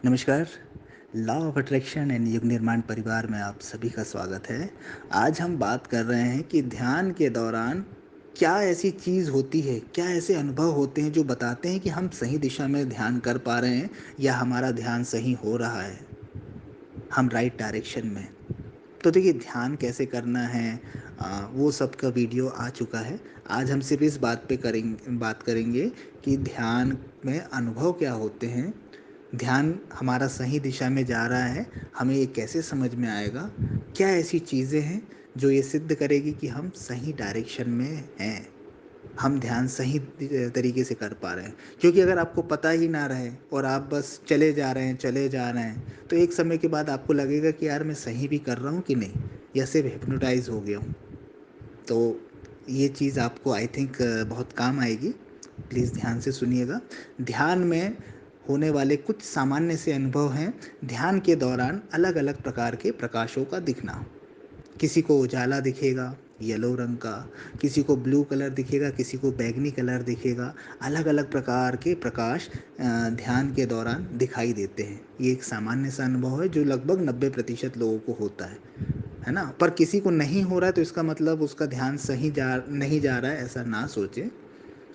नमस्कार। Law of attraction and युग निर्माण परिवार में आप सभी का स्वागत है। आज हम बात कर रहे हैं कि ध्यान के दौरान क्या ऐसी चीज़ होती है, क्या ऐसे अनुभव होते हैं जो बताते हैं कि हम सही दिशा में ध्यान कर पा रहे हैं या हमारा ध्यान सही हो रहा है, हम राइट डायरेक्शन में। तो देखिए ध्यान कैसे करना है, वो सब का वीडियो आ चुका है। आज हम सिर्फ इस बात करेंगे कि ध्यान में अनुभव क्या होते हैं, ध्यान हमारा सही दिशा में जा रहा है, हमें ये कैसे समझ में आएगा, क्या ऐसी चीज़ें हैं जो ये सिद्ध करेगी कि हम सही डायरेक्शन में हैं, हम ध्यान सही तरीके से कर पा रहे हैं। क्योंकि अगर आपको पता ही ना रहे और आप बस चले जा रहे हैं तो एक समय के बाद आपको लगेगा कि यार मैं सही भी कर रहा हूँ कि नहीं, या सिर्फ हिप्नोटाइज हो गया हूँ। तो ये चीज़ आपको आई थिंक बहुत काम आएगी। प्लीज़ ध्यान से सुनिएगा। ध्यान में होने वाले कुछ सामान्य से अनुभव हैं। ध्यान के दौरान अलग अलग प्रकार के प्रकाशों का दिखना। किसी को उजाला दिखेगा येलो रंग का, किसी को ब्लू कलर दिखेगा, किसी को बैगनी कलर दिखेगा। अलग अलग प्रकार के प्रकाश ध्यान के दौरान दिखाई देते हैं। ये एक सामान्य सा अनुभव है जो लगभग 90% लोगों को होता है ना। पर किसी को नहीं हो रहा है तो इसका मतलब उसका ध्यान सही जा नहीं जा रहा है, ऐसा ना सोचें।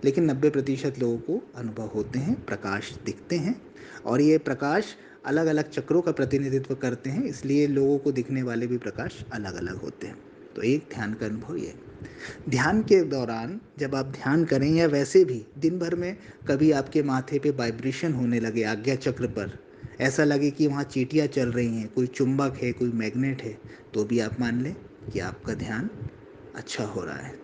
लेकिन 90% लोगों को अनुभव होते हैं, प्रकाश दिखते हैं। और ये प्रकाश अलग अलग चक्रों का प्रतिनिधित्व करते हैं, इसलिए लोगों को दिखने वाले भी प्रकाश अलग अलग होते हैं। तो एक ध्यान का अनुभव ये। ध्यान के दौरान जब आप ध्यान करें या वैसे भी दिन भर में कभी आपके माथे पे वाइब्रेशन होने लगे, आज्ञा चक्र पर ऐसा लगे कि वहाँ चींटियाँ चल रही हैं, कोई चुंबक है, कोई मैग्नेट है, तो भी आप मान लें कि आपका ध्यान अच्छा हो रहा है।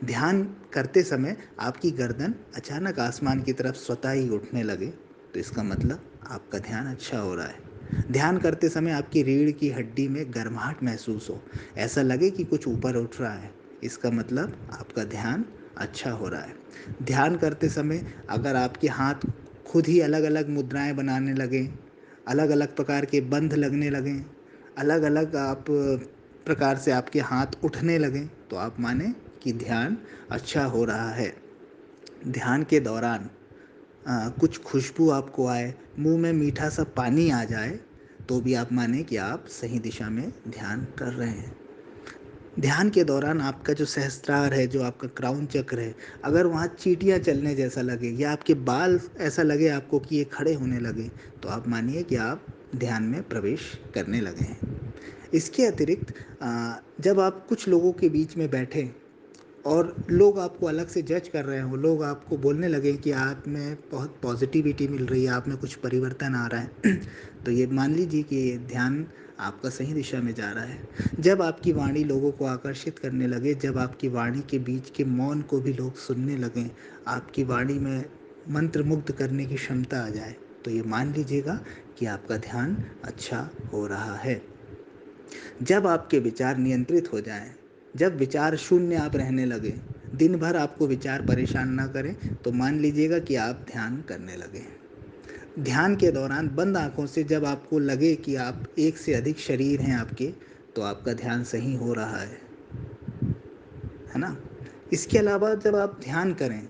ध्यान करते समय आपकी गर्दन अचानक आसमान की तरफ स्वतः ही उठने लगे तो इसका मतलब आपका ध्यान अच्छा हो रहा है। ध्यान करते समय आपकी रीढ़ की हड्डी में गर्माहट महसूस हो, ऐसा लगे कि कुछ ऊपर उठ रहा है, इसका मतलब आपका ध्यान अच्छा हो रहा है। ध्यान करते समय अगर आपके हाथ खुद ही अलग अलग मुद्राएं बनाने लगें, अलग अलग प्रकार के बंध लगने लगें, अलग अलग आप प्रकार से आपके हाथ उठने लगें, तो आप माने कि ध्यान अच्छा हो रहा है। ध्यान के दौरान कुछ खुशबू आपको आए, मुंह में मीठा सा पानी आ जाए, तो भी आप माने कि आप सही दिशा में ध्यान कर रहे हैं। ध्यान के दौरान आपका जो सहस्त्रार है, जो आपका क्राउन चक्र है, अगर वहाँ चींटियाँ चलने जैसा लगे या आपके बाल ऐसा लगे आपको कि ये खड़े होने लगे, तो आप मानिए कि आप ध्यान में प्रवेश करने लगे हैं। इसके अतिरिक्त जब आप कुछ लोगों के बीच में बैठें और लोग आपको अलग से जज कर रहे हों, लोग आपको बोलने लगें कि आप में बहुत पॉजिटिविटी मिल रही है, आप में कुछ परिवर्तन आ रहा है तो ये मान लीजिए कि ये ध्यान आपका सही दिशा में जा रहा है। जब आपकी वाणी लोगों को आकर्षित करने लगे, जब आपकी वाणी के बीच के मौन को भी लोग सुनने लगें, आपकी वाणी में मंत्रमुग्ध करने की क्षमता आ जाए, तो ये मान लीजिएगा कि आपका ध्यान अच्छा हो रहा है। जब आपके विचार नियंत्रित हो जाएं, जब विचार शून्य आप रहने लगे, दिन भर आपको विचार परेशान ना करें, तो मान लीजिएगा कि आप ध्यान करने लगे। ध्यान के दौरान बंद आंखों से जब आपको लगे कि आप एक से अधिक शरीर हैं आपके, तो आपका ध्यान सही हो रहा है ना। इसके अलावा जब आप ध्यान करें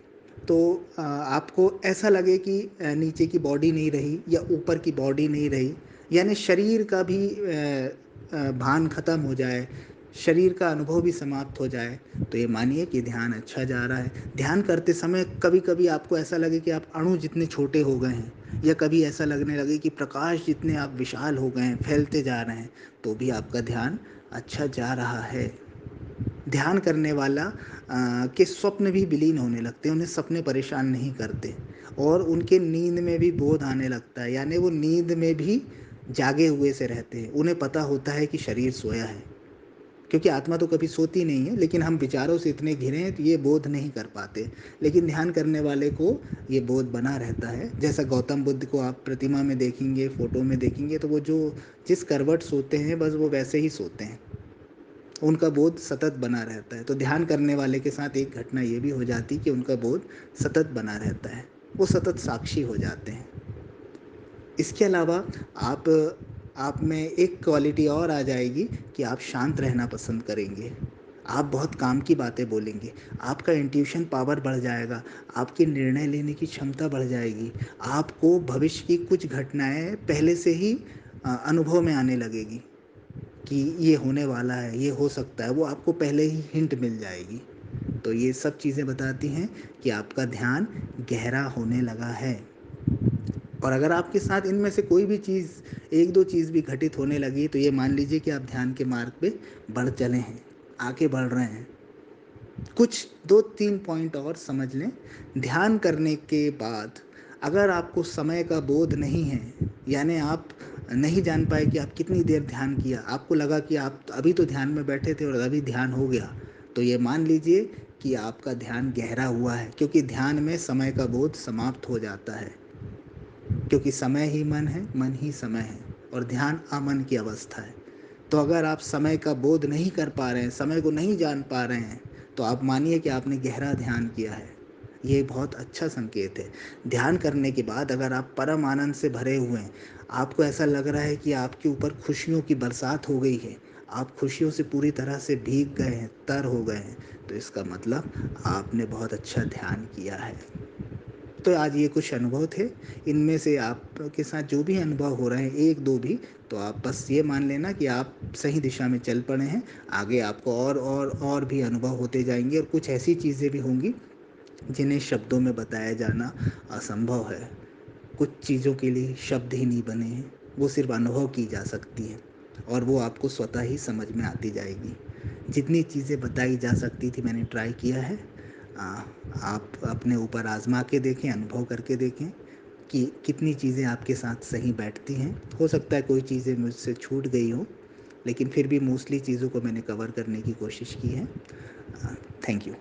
तो आपको ऐसा लगे कि नीचे की बॉडी नहीं रही या ऊपर की बॉडी नहीं रही, यानी शरीर का भी भान खत्म हो जाए, शरीर का अनुभव भी समाप्त हो जाए, तो ये मानिए कि ध्यान अच्छा जा रहा है। ध्यान करते समय कभी कभी आपको ऐसा लगे कि आप अणु जितने छोटे हो गए हैं, या कभी ऐसा लगने लगे कि प्रकाश जितने आप विशाल हो गए हैं, फैलते जा रहे हैं, तो भी आपका ध्यान अच्छा जा रहा है। ध्यान करने वाला के स्वप्न भी विलीन होने लगते हैं, उन्हें सपने परेशान नहीं करते, और उनके नींद में भी बोध आने लगता है, यानी वो नींद में भी जागे हुए से रहते हैं। उन्हें पता होता है कि शरीर सोया है, क्योंकि आत्मा तो कभी सोती नहीं है, लेकिन हम विचारों से इतने घिरे हैं तो ये बोध नहीं कर पाते। लेकिन ध्यान करने वाले को ये बोध बना रहता है। जैसा गौतम बुद्ध को आप प्रतिमा में देखेंगे, फोटो में देखेंगे, तो वो जो जिस करवट सोते हैं बस वो वैसे ही सोते हैं, उनका बोध सतत बना रहता है। तो ध्यान करने वाले के साथ एक घटना ये भी हो जाती कि उनका बोध सतत बना रहता है, वो सतत साक्षी हो जाते हैं। इसके अलावा आप आप में एक क्वालिटी और आ जाएगी कि आप शांत रहना पसंद करेंगे। आप बहुत काम की बातें बोलेंगे, आपका इंट्यूशन पावर बढ़ जाएगा, आपकी निर्णय लेने की क्षमता बढ़ जाएगी, आपको भविष्य की कुछ घटनाएँ पहले से ही अनुभव में आने लगेगी कि ये होने वाला है, ये हो सकता है, वो आपको पहले ही हिंट मिल जाएगी। तो ये सब चीज़ें बताती हैं कि आपका ध्यान गहरा होने लगा है। और अगर आपके साथ इनमें से कोई भी चीज़, एक दो चीज़ भी घटित होने लगी, तो ये मान लीजिए कि आप ध्यान के मार्ग पे बढ़ चले हैं, आगे बढ़ रहे हैं। कुछ 2-3 पॉइंट और समझ लें। ध्यान करने के बाद अगर आपको समय का बोध नहीं है, यानी आप नहीं जान पाए कि आप कितनी देर ध्यान किया, आपको लगा कि आप अभी तो ध्यान में बैठे थे और अभी ध्यान हो गया, तो ये मान लीजिए कि आपका ध्यान गहरा हुआ है, क्योंकि ध्यान में समय का बोध समाप्त हो जाता है। क्योंकि समय ही मन है, मन ही समय है, और ध्यान अमन की अवस्था है। तो अगर आप समय का बोध नहीं कर पा रहे हैं, समय को नहीं जान पा रहे हैं, तो आप मानिए कि आपने गहरा ध्यान किया है। ये बहुत अच्छा संकेत है। ध्यान करने के बाद अगर आप परम आनंद से भरे हुए हैं, आपको ऐसा लग रहा है कि आपके ऊपर खुशियों की बरसात हो गई है, आप खुशियों से पूरी तरह से भीग गए हैं, तर हो गए हैं, तो इसका मतलब आपने बहुत अच्छा ध्यान किया है। तो आज ये कुछ अनुभव थे। इनमें से आपके साथ जो भी अनुभव हो रहे हैं, एक दो भी, तो आप बस ये मान लेना कि आप सही दिशा में चल पड़े हैं। आगे आपको और भी अनुभव होते जाएंगे, और कुछ ऐसी चीज़ें भी होंगी जिन्हें शब्दों में बताया जाना असंभव है। कुछ चीज़ों के लिए शब्द ही नहीं बने हैं, वो सिर्फ अनुभव की जा सकती हैं, और वो आपको स्वतः ही समझ में आती जाएगी। जितनी चीज़ें बताई जा सकती थी मैंने ट्राई किया है। आ, आप अपने ऊपर आजमा के देखें, अनुभव करके देखें कि कितनी चीज़ें आपके साथ सही बैठती हैं। हो सकता है कोई चीज़ें मुझसे छूट गई हो, लेकिन फिर भी मोस्टली चीज़ों को मैंने कवर करने की कोशिश की है। Thank you.